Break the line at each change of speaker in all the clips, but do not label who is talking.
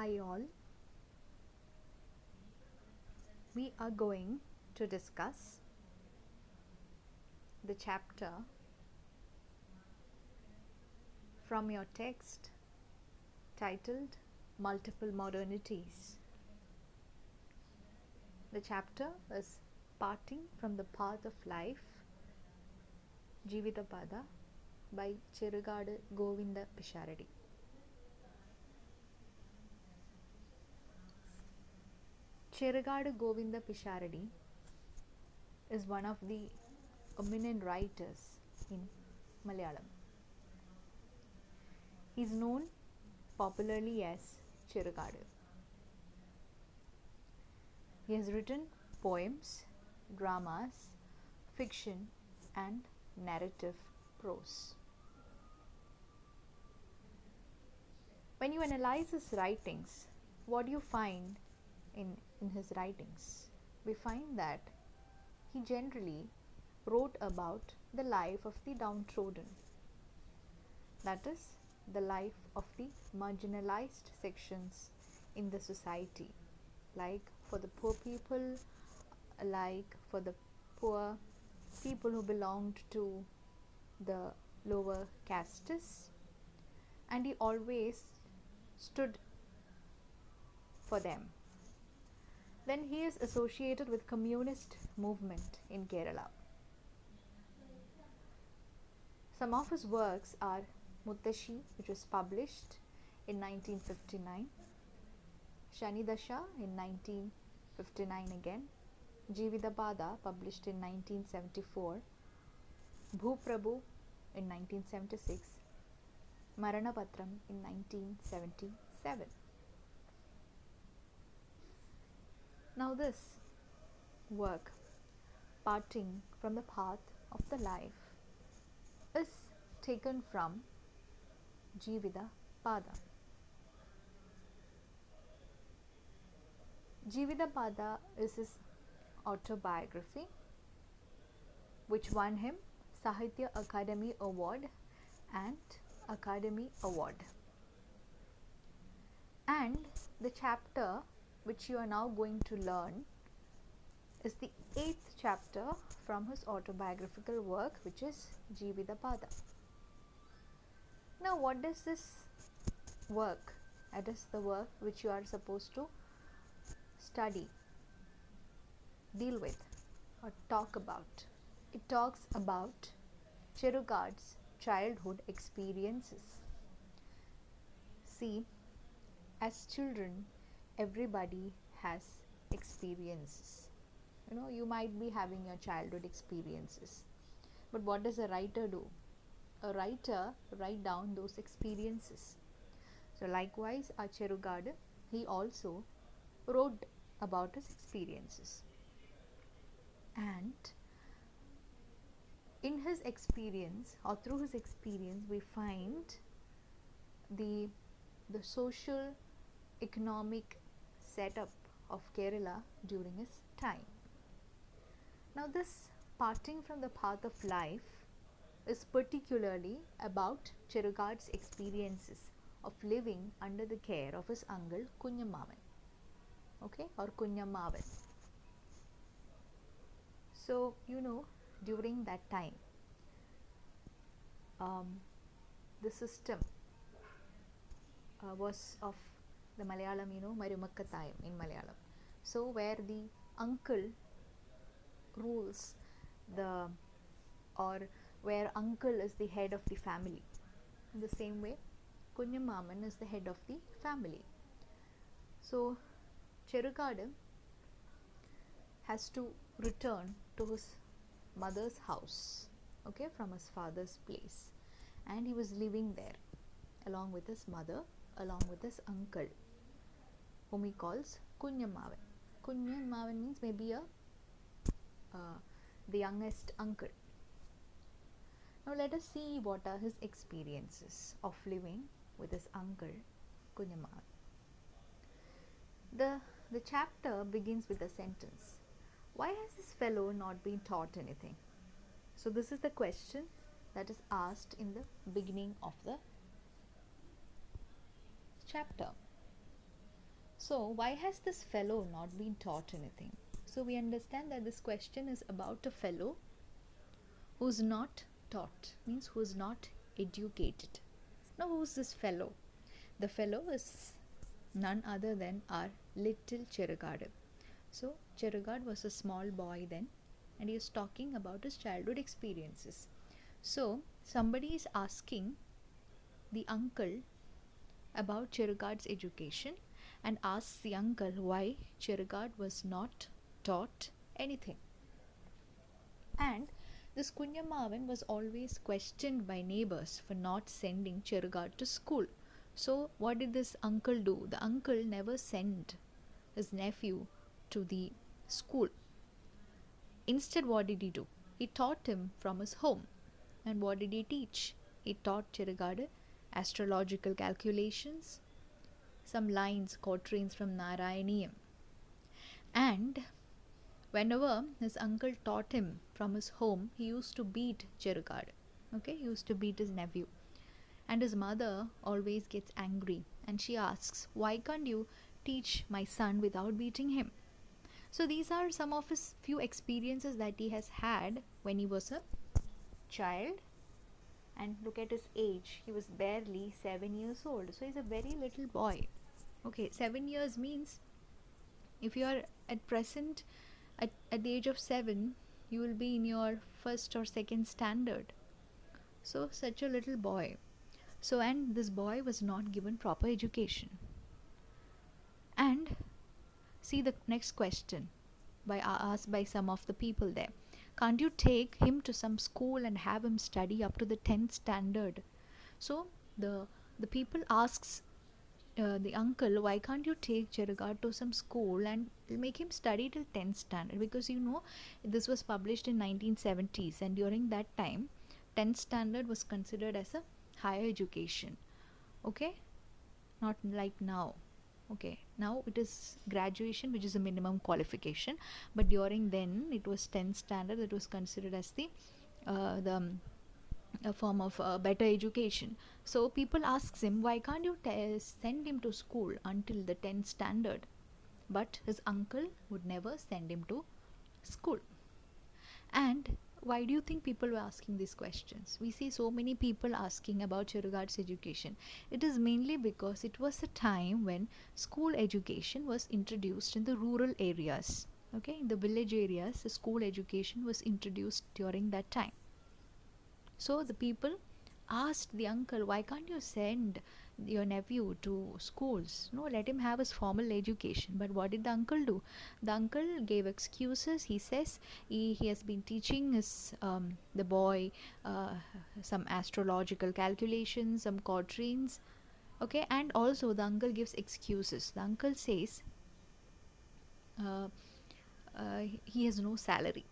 Hi all, we are going to discuss the chapter from your text titled Multiple Modernities. The chapter is Parting from the Path of Life, Jeevithapada by Cherugadu Govinda Pisharadi. Cherugadu Govinda Pisharadi is one of the eminent writers in Malayalam. He is known popularly as Cherugadu. He has written poems, dramas, fiction and narrative prose. When you analyze his writings, what do you find in his writings? We find that he generally wrote about the life of the downtrodden, that is, the life of the marginalized sections in the society, like for the poor people, like for the poor people who belonged to the lower castes, and he always stood for them. Then he is associated with communist movement in Kerala. Some of his works are Muttashi, which was published in 1959, Shanidasha in 1959 again, Jeevithapada published in 1974, Bhuprabhu in 1976, Maranapatram in 1977. Now this work, Parting from the Path of the Life, is taken from Jeevithapada. Jeevithapada is his autobiography, which won him Sahitya Akademi Award and Academy Award. And the chapter which you are now going to learn is the 8th chapter from his autobiographical work, which is Jeevithapada. Now what does this work, that is the work which you are supposed to study, deal with or talk about? It talks about Cherugad's childhood experiences. See, as children, everybody has experiences. You might be having your childhood experiences, but what does a writer do? A writer write down those experiences. So likewise, Cherugadu, he also wrote about his experiences, and in his experience or through his experience we find the social economic setup of Kerala during his time. Now this Parting from the Path of Life is particularly about Cherugad's experiences of living under the care of his uncle Kunyammavan, or Kunyammavan. So during that time, the system was of the Malayalam, Marumakkatayam in Malayalam. So where the uncle rules where uncle is the head of the family. In the same way, Kunyammavan is the head of the family. So Cherugadu has to return to his mother's house, from his father's place, and he was living there along with his mother, along with his uncle, whom he calls Kunyammavan. Kunyammavan means maybe the youngest uncle. Now let us see what are his experiences of living with his uncle Kunyammavan. The chapter begins with a sentence: why has this fellow not been taught anything? So this is the question that is asked in the beginning of the chapter. So, why has this fellow not been taught anything? So, we understand that this question is about a fellow who's not taught, means who's not educated. Now, who's this fellow? The fellow is none other than our little Cherugadu. So, Cherugad was a small boy then, and he is talking about his childhood experiences. So, somebody is asking the uncle about Cherugad's education and asks the uncle why Cherugad was not taught anything. And this Kunyamavan was always questioned by neighbors for not sending Cherugad to school. So, what did this uncle do? The uncle never sent his nephew to the school. Instead, what did he do? He taught him from his home. And what did he teach? He taught Cherugadu astrological calculations, some lines, quatrains from Narayaniyam. And whenever his uncle taught him from his home, he used to beat Cherugadu. Okay, he used to beat his nephew. And his mother always gets angry and she asks, why can't you teach my son without beating him? So these are some of his few experiences that he has had when he was a child. And look at his age, he was barely 7 years old, so he's a very little boy. Okay, 7 years means if you are at present at the age of 7, you will be in your first or second standard. So such a little boy. So, and this boy was not given proper education. And see the next question asked by some of the people there. Can't you take him to some school and have him study up to the 10th standard? So the people asks the uncle, why can't you take Cherugad to some school and make him study till 10th standard? Because you know, this was published in 1970s, and during that time 10th standard was considered as a higher education. Okay, not like now. Okay, now it is graduation, which is a minimum qualification, but during then it was 10th standard that was considered as the a form of better education. So people asks him, why can't you send him to school until the 10th standard? But his uncle would never send him to school. And why do you think people were asking these questions? We see so many people asking about Cherugad's education. It is mainly because it was a time when school education was introduced in the rural areas. Okay, in the village areas, the school education was introduced during that time. So the people asked the uncle, why can't you send your nephew to schools? No, let him have his formal education. But what did the uncle do? The uncle gave excuses. He says he has been teaching his the boy some astrological calculations, some quatrains. Okay, and also the uncle gives excuses. The uncle says he has no salary.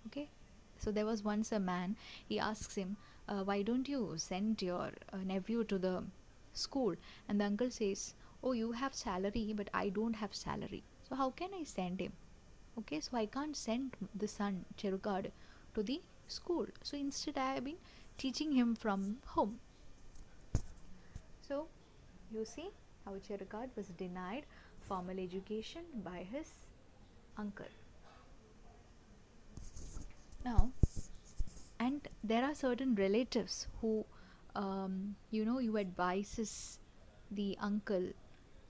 Okay, so there was once a man, he asks him, why don't you send your nephew to the school? And the uncle says, oh, you have salary, but I don't have salary. So how can I send him? Okay, so I can't send the son, Cherugad, to the school. So instead I have been teaching him from home. So you see how Cherugad was denied formal education by his uncle. Now, and there are certain relatives who you advises the uncle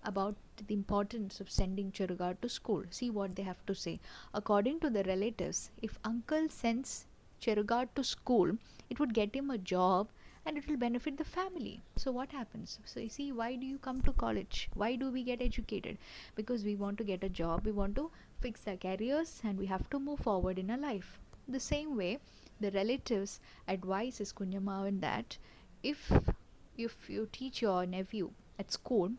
about the importance of sending Cherugad to school. See what they have to say. According to the relatives, if uncle sends Cherugad to school, it would get him a job and it will benefit the family. So what happens? So you see, why do you come to college? Why do we get educated? Because we want to get a job, we want to fix our careers, and we have to move forward in our life. The same way, the relatives advises Kunyamavan that if you teach your nephew at school,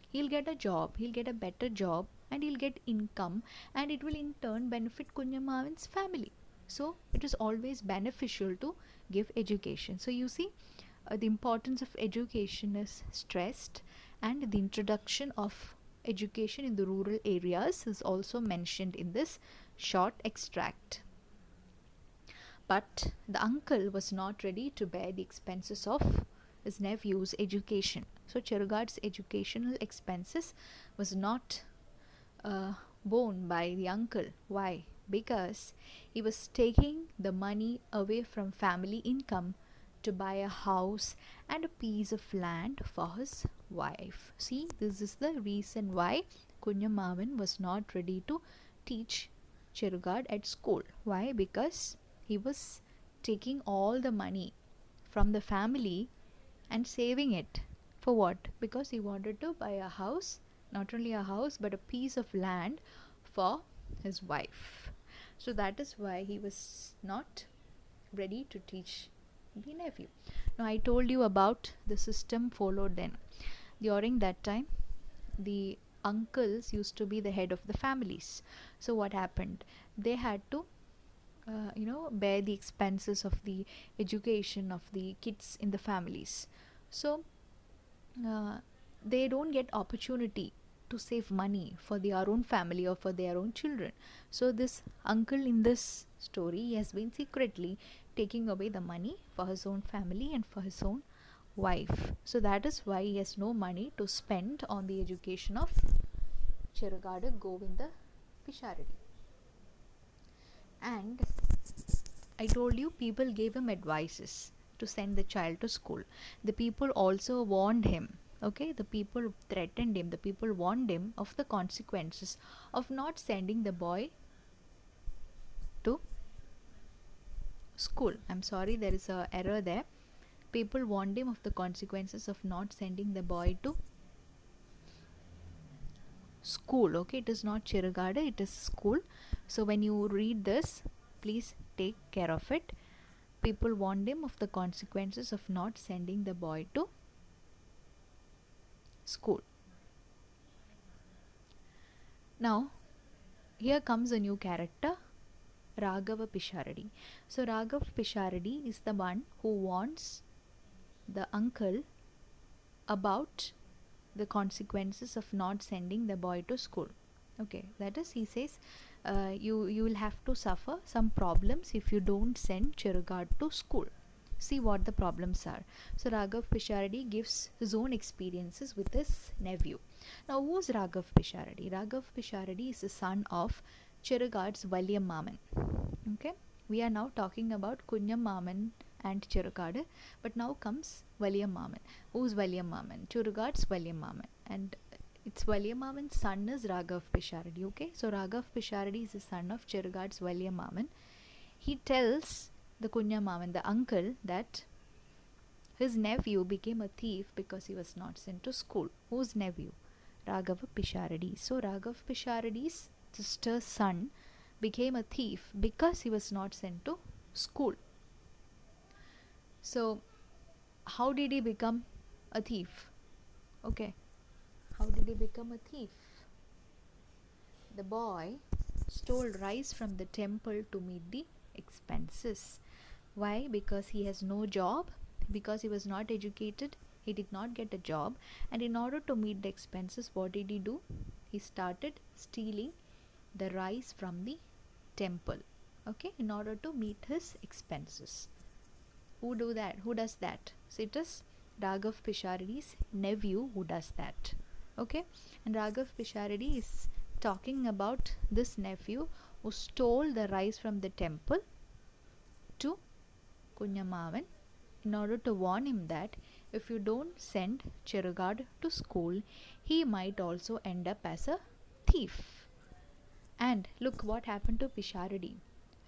he'll get a job, he'll get a better job, and he'll get income, and it will in turn benefit Kunyamavan's family. So it is always beneficial to give education. So you see, the importance of education is stressed, and the introduction of education in the rural areas is also mentioned in this short extract. But the uncle was not ready to bear the expenses of his nephew's education. So Cherugard's educational expenses was not uh, borne by the uncle. Why? Because he was taking the money away from family income to buy a house and a piece of land for his wife. See, this is the reason why Kunyamavan was not ready to teach Cherugard at school. Why? Because he was taking all the money from the family and saving it. For what? Because he wanted to buy a house, not only a house but a piece of land for his wife. So that is why he was not ready to teach the nephew. Now, I told you about the system followed then. During that time, the uncles used to be the head of the families. So, what happened? They had to bear the expenses of the education of the kids in the families. So uh, they don't get opportunity to save money for their own family or for their own children. So this uncle in this story has been secretly taking away the money for his own family and for his own wife. So that is why he has no money to spend on the education of Cherugada Govinda Pisharadi. And I told you people gave him advices to send the child to school. The people also warned him. Okay, the people threatened him, the people warned him of the consequences of not sending the boy to school. I'm sorry, there is a error there. People warned him of the consequences of not sending the boy to school. Okay, it is not Cherugada, it is school. So when you read this, please take care of it. People warned him of the consequences of not sending the boy to school. Now, here comes a new character, Raghava Pisharadi. So, Raghav Pisharadi is the one who warns the uncle about the consequences of not sending the boy to school. Okay, that is, he says, you will have to suffer some problems if you don't send Cherugad to school. See what the problems are. So Raghav Pisharadi gives his own experiences with his nephew. Now, who's Raghav Pisharadi? Raghav Pisharadi is the son of Cherugad's Valyam Maman. Okay, we are now talking about Kunyam Maman and Cherugada, but now comes Valyam Maman. Who's Valyam Maman? Cherugad's Valyam Maman, and its Valyam Maman's son is Raghav Pisharadi. Okay, so Raghav Pisharadi is the son of Cherugad's Valyam Maman. He tells the Kunya Maman, the uncle, that his nephew became a thief because he was not sent to school. Whose nephew? Raghava Pisharadi. So Raghav Pisharadi's sister's son became a thief because he was not sent to school. So how did he become a thief? Okay, how did he become a thief? The boy stole rice from the temple to meet the expenses. Why? Because he has no job, because he was not educated, he did not get a job, and in order to meet the expenses, what did he do? He started stealing the rice from the temple, okay, in order to meet his expenses. Who does that? So it is Raghav Pisharadi's nephew who does that. Okay, and Raghav Pisharadi is talking about this nephew who stole the rice from the temple to Kunyamavan in order to warn him that if you don't send Cherugad to school, he might also end up as a thief. And look what happened to Pisharadi.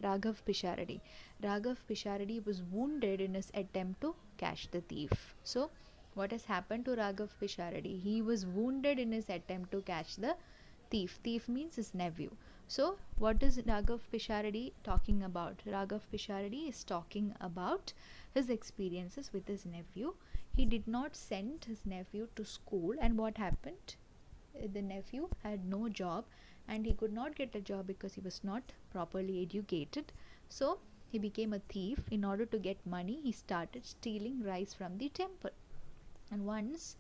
Raghav Pisharadi. Raghav Pisharadi was wounded in his attempt to catch the thief. So, what has happened to Raghav Pisharadi? He was wounded in his attempt to catch the thief. Thief means his nephew. So, what is Raghav Pisharadi talking about? Raghav Pisharadi is talking about his experiences with his nephew. He did not send his nephew to school, and what happened? The nephew had no job and he could not get a job because he was not properly educated. So he became a thief. In order to get money, he started stealing rice from the temple. And once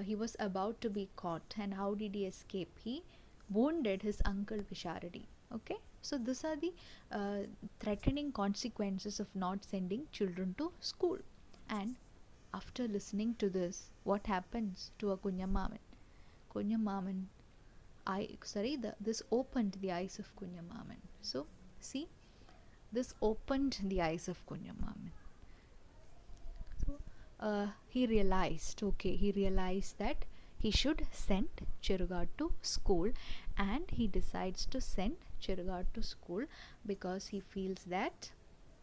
he was about to be caught, and how did he escape? He wounded his uncle Pisharadi. Okay, so these are the threatening consequences of not sending children to school. And after listening to this, what happens to a Kunyamaman? Kunyamaman, this opened the eyes of Kunyamaman. So, see, this opened the eyes of Kunyamaman. So, he realized that he should send Chirugad to school, and he decides to send Chirugad to school because he feels that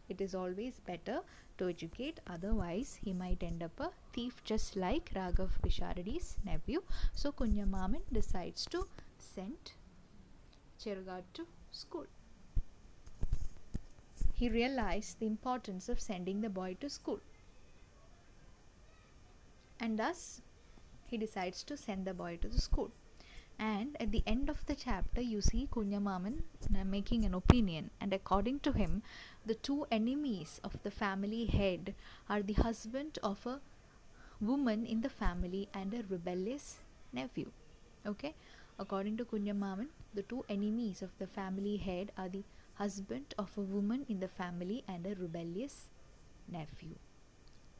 it is always better to educate, otherwise he might end up a thief just like Raghav Pisharadi's nephew. So Kunyamaman decides to send Chirugad to school. He realized the importance of sending the boy to school, and thus he decides to send the boy to the school. And at the end of the chapter, you see Kunyamaman making an opinion, and according to him, the two enemies of the family head are the husband of a woman in the family and a rebellious nephew. Okay, according to Kunyamaman, the two enemies of the family head are the husband of a woman in the family and a rebellious nephew.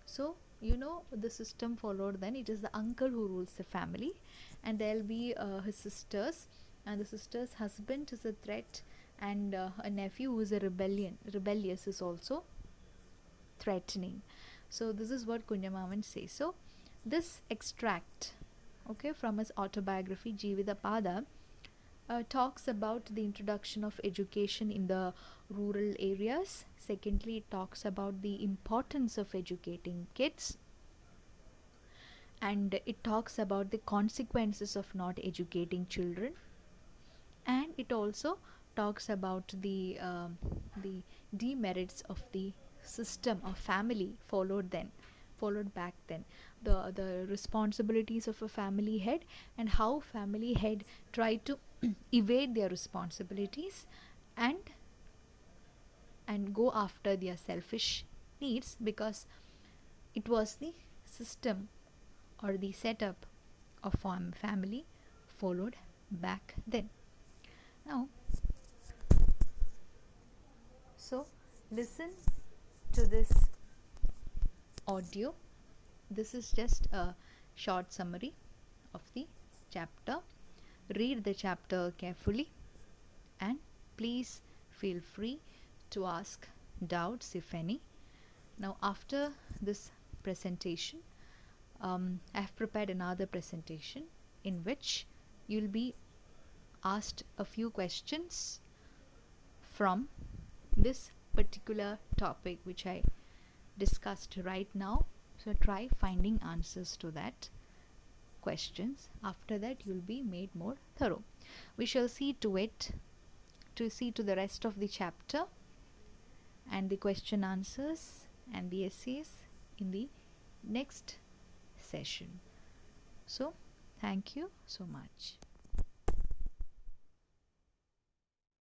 So, you know the system followed then. It is the uncle who rules the family, and there will be his sisters, and the sister's husband is a threat, and a nephew who is a rebellious is also threatening. So this is what Kunyamaman says. So this extract, okay, from his autobiography Jeevithapada, talks about the introduction of education in the rural areas. Secondly, it talks about the importance of educating kids, and it talks about the consequences of not educating children, and it also talks about the demerits of the system of family followed back then, the responsibilities of a family head, and how family head try to evade their responsibilities and go after their selfish needs, because it was the system or the setup of family followed back then. Now, so listen to this audio. This is just a short summary of the chapter. Read the chapter carefully, and please feel free to ask doubts if any. Now, after this presentation, I have prepared another presentation in which you'll be asked a few questions from this particular topic which I discussed right now. So try finding answers to that questions. After that, you'll be made more thorough. We shall see to the rest of the chapter and the question answers and the essays in the next session. So thank you so much.